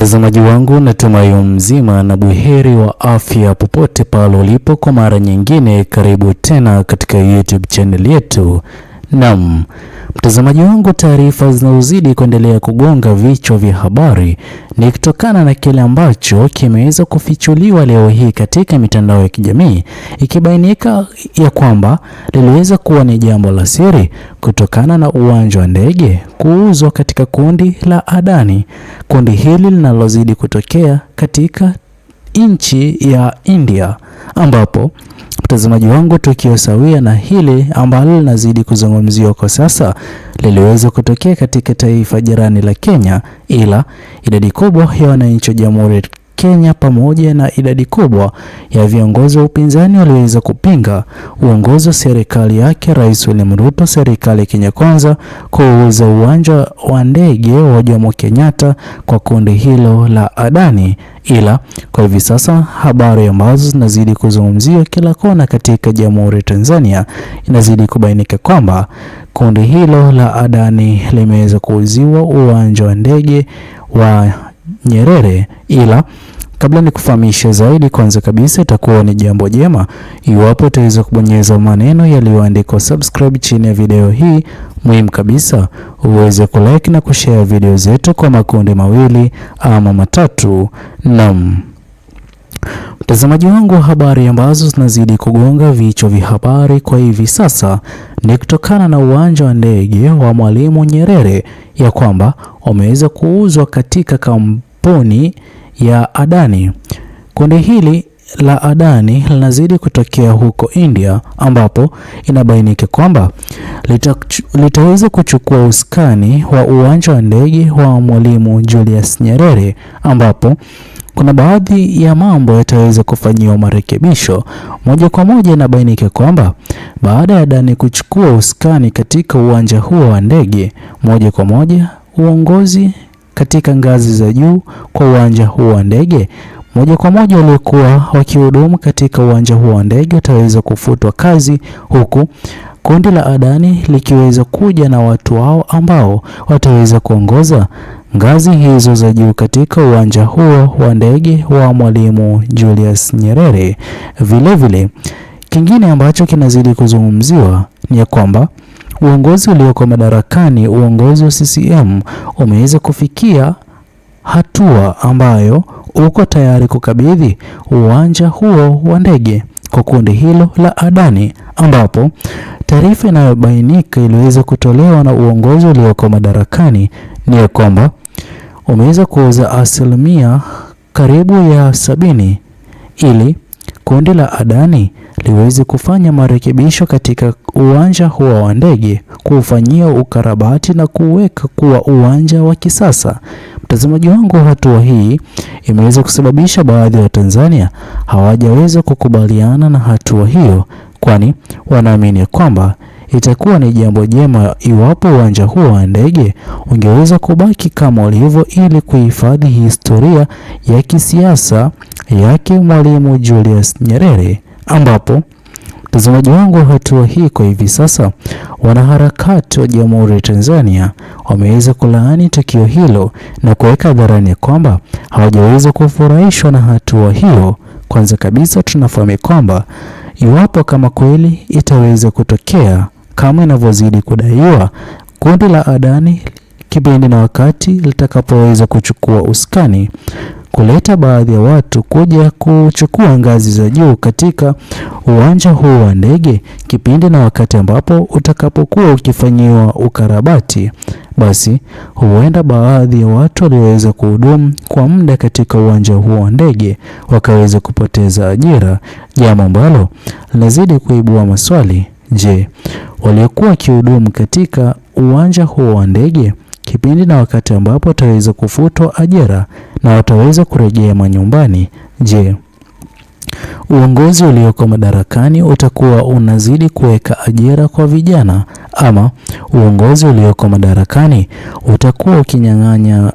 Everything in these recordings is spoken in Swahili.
Mtazamaji wangu, natumai mzima na buheri wa afya popote pale ulipo. Kwa mara nyingine, karibu tena katika YouTube channel yetu. Naam, mtazamaji wangu, taarifa zinazozidi kuendelea kugonga vichwa vya habari ni kutokana na kile ambacho kimeweza kufichuliwa leo hii katika mitandao ya kijamii, ikibainika ya kwamba liliweza kuwa ni jambo la siri kutokana na uwanja wa ndege kuuzwa katika kundi la Adani. Kundi hili linalozidi kutokea katika nchi ya India, ambapo mtazamaji wangu, tukio sawia na hili ambalo linazidi kuzungumziwa kwa sasa liliweza kutokea katika taifa jirani la Kenya, ila idadi kubwa ya wananchi wa Jamhuri ya Kenya pamoja na idadi kubwa ya viongozi wa upinzani waliweza kupinga uongozi wa serikali yake Rais William Ruto, serikali ya Kenya Kwanza, kuuza uwanja wa ndege wa Jomo Kenyatta kwa kundi hilo la Adani. Ila kwa hivi sasa habari ambazo zinazidi kuzungumziwa kila kona katika Jamhuri ya Tanzania inazidi kubainika kwamba kundi hilo la Adani limeweza kuuziwa uwanja wa ndege wa Nyerere. Ila kabla ni kufahamisha zaidi, kwanza kabisa itakuwa ni jambo jema iwapo utaweza kubonyeza maneno yaliyoandikwa subscribe chini ya video hii. Muhimu kabisa uweze kulike na kushare video zetu kwa makundi mawili ama matatu. Naam, mtazamaji wangu, habari ambazo zinazidi kugonga vichwa vya habari kwa hivi sasa ni kutokana na uwanja wa ndege wa Mwalimu Nyerere ya kwamba umeweza kuuzwa katika kampuni ya Adani. Kundi hili la Adani linazidi kutokea huko India, ambapo inabainika kwamba litaweza kuchukua usukani wa uwanja wa ndege wa Mwalimu Julius Nyerere, ambapo kuna baadhi ya mambo yataweza kufanyiwa marekebisho. Moja kwa moja inabainika kwamba baada ya Adani kuchukua usukani katika uwanja huo wa ndege, moja kwa moja uongozi katika ngazi za juu kwa uwanja huo wa ndege moja kwa moja waliokuwa wakihudumu katika uwanja huo wa ndege wataweza kufutwa kazi, huku kundi la Adani likiweza kuja na watu wao ambao wataweza kuongoza ngazi hizo za juu katika uwanja huo wa ndege wa Mwalimu Julius Nyerere. Vile kingine ambacho kinazidi kuzungumziwa ni ya kwamba uongozi ulioko madarakani, uongozi wa CCM, umeweza kufikia hatua ambayo uko tayari kukabidhi uwanja huo wa ndege kwa kundi hilo la Adani, ambapo taarifa inayobainika iliweza kutolewa na uongozi ulioko madarakani ni ya kwamba umeweza kuuza asilimia karibu ya 70 ili kundi la Adani liweze kufanya marekebisho katika uwanja huo wa ndege, kuufanyia ukarabati na kuweka kuwa uwanja wa kisasa. Mtazamaji wangu, hatua hii imeweza kusababisha baadhi ya Watanzania hawajaweza kukubaliana na hatua hiyo, kwani wanaamini kwamba itakuwa ni jambo jema iwapo uwanja huo wa ndege ungeweza kubaki kama ulivyo ili kuhifadhi historia ya kisiasa yake Mwalimu Julius Nyerere, ambapo mtazamaji wangu, hatua hii kwa hivi sasa wanaharakati wa Jamhuri ya Tanzania wameweza kulaani tukio hilo na kuweka hadharani kwamba hawajaweza kufurahishwa na hatua hiyo. Kwanza kabisa tunafahamu kwamba iwapo kama kweli itaweza kutokea kama inavyozidi kudaiwa, kundi la Adani kipindi na wakati litakapoweza kuchukua usukani, kuleta baadhi ya watu kuja kuchukua ngazi za juu katika uwanja huu wa ndege, kipindi na wakati ambapo utakapokuwa ukifanyiwa ukarabati, basi huenda baadhi ya watu walioweza kuhudumu kwa muda katika uwanja huu wa ndege wakaweza kupoteza ajira, jambo ambalo linazidi kuibua maswali. Je, waliokuwa wakihudumu katika uwanja huu wa ndege kipindi na wakati ambapo wataweza kufutwa ajira na wataweza kurejea manyumbani, je, uongozi ulioko madarakani utakuwa unazidi kuweka ajira kwa vijana, ama uongozi ulioko madarakani utakuwa ukinyang'anya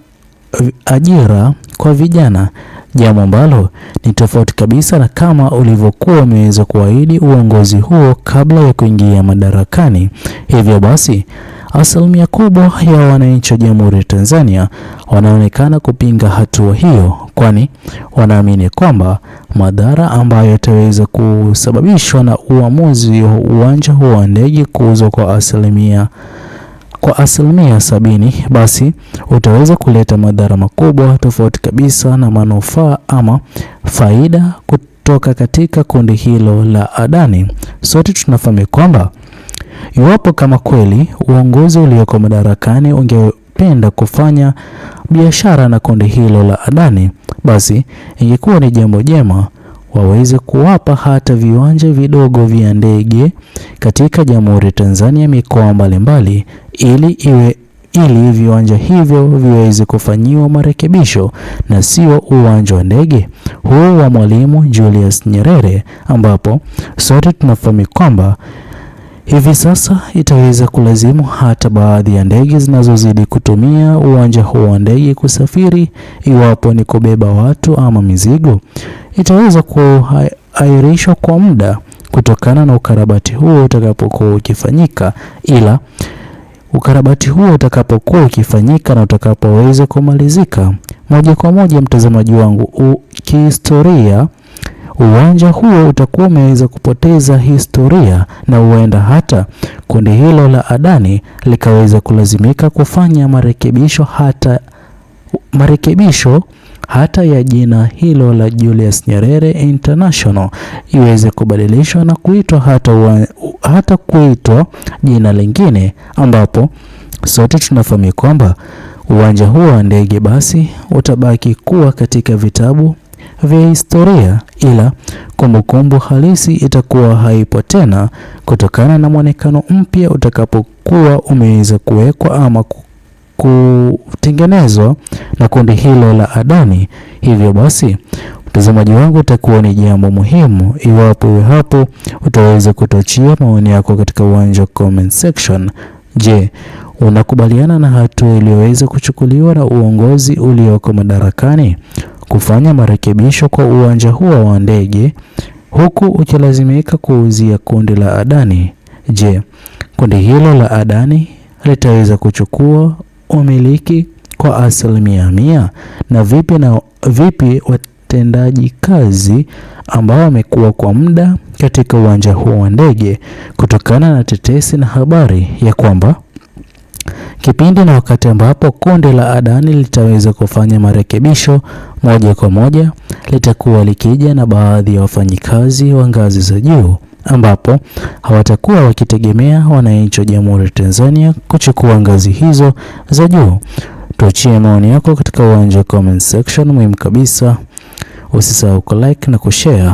ajira kwa vijana? Jambo ambalo ni tofauti kabisa na kama ulivyokuwa umeweza kuahidi uongozi huo kabla ya kuingia madarakani. Hivyo basi Asilimia kubwa ya wananchi wa Jamhuri ya Tanzania wanaonekana kupinga hatua hiyo, kwani wanaamini kwamba madhara ambayo yataweza kusababishwa na uamuzi wa uwanja huo wa ndege kuuzwa kwa asilimia 70, basi utaweza kuleta madhara makubwa tofauti kabisa na manufaa ama faida kutoka katika kundi hilo la Adani. Sote tunafahamu kwamba iwapo kama kweli uongozi ulioko madarakani ungependa kufanya biashara na kundi hilo la Adani, basi ingekuwa ni jambo jema waweze kuwapa hata viwanja vidogo vya ndege katika Jamhuri ya Tanzania, mikoa mbalimbali, ili viwanja hivyo viweze kufanyiwa marekebisho na sio uwanja wa ndege huu wa Mwalimu Julius Nyerere, ambapo sote tunafahamu kwamba hivi sasa itaweza kulazimu hata baadhi ya ndege zinazozidi kutumia uwanja huu wa ndege kusafiri, iwapo ni kubeba watu ama mizigo, itaweza kuahirishwa kwa muda kutokana na ukarabati huo utakapokuwa ukifanyika. Ila ukarabati huo utakapokuwa ukifanyika na utakapoweza kumalizika, moja kwa moja, mtazamaji wangu, kihistoria uwanja huo utakuwa umeweza kupoteza historia, na huenda hata kundi hilo la Adani likaweza kulazimika kufanya marekebisho hata ya jina hilo la Julius Nyerere International iweze kubadilishwa na kuitwa hata kuitwa jina lingine, ambapo sote tunafahamu kwamba uwanja huo wa ndege basi utabaki kuwa katika vitabu vya historia, ila kumbukumbu halisi itakuwa haipo tena kutokana na mwonekano mpya utakapokuwa umeweza kuwekwa ama kutengenezwa na kundi hilo la Adani. Hivyo basi, mtazamaji wangu, itakuwa ni jambo muhimu iwapo hapo utaweza kutochia maoni yako katika uwanja wa comment section. Je, unakubaliana na hatua iliyoweza kuchukuliwa na uongozi ulioko madarakani kufanya marekebisho kwa uwanja huo wa ndege huku ukilazimika kuuzia kundi la Adani? Je, kundi hilo la Adani litaweza kuchukua umiliki kwa 100%? Na vipi watendaji kazi ambao wamekuwa kwa muda katika uwanja huo wa ndege, kutokana na tetesi na habari ya kwamba kipindi na wakati ambapo kundi la Adani litaweza kufanya marekebisho, moja kwa moja litakuwa likija na baadhi ya wafanyikazi wa ngazi za juu, ambapo hawatakuwa wakitegemea wananchi wa Jamhuri ya Tanzania kuchukua ngazi hizo za juu. Tuachie maoni yako katika uwanja wa comment section. Muhimu kabisa, usisahau ku like na kushare.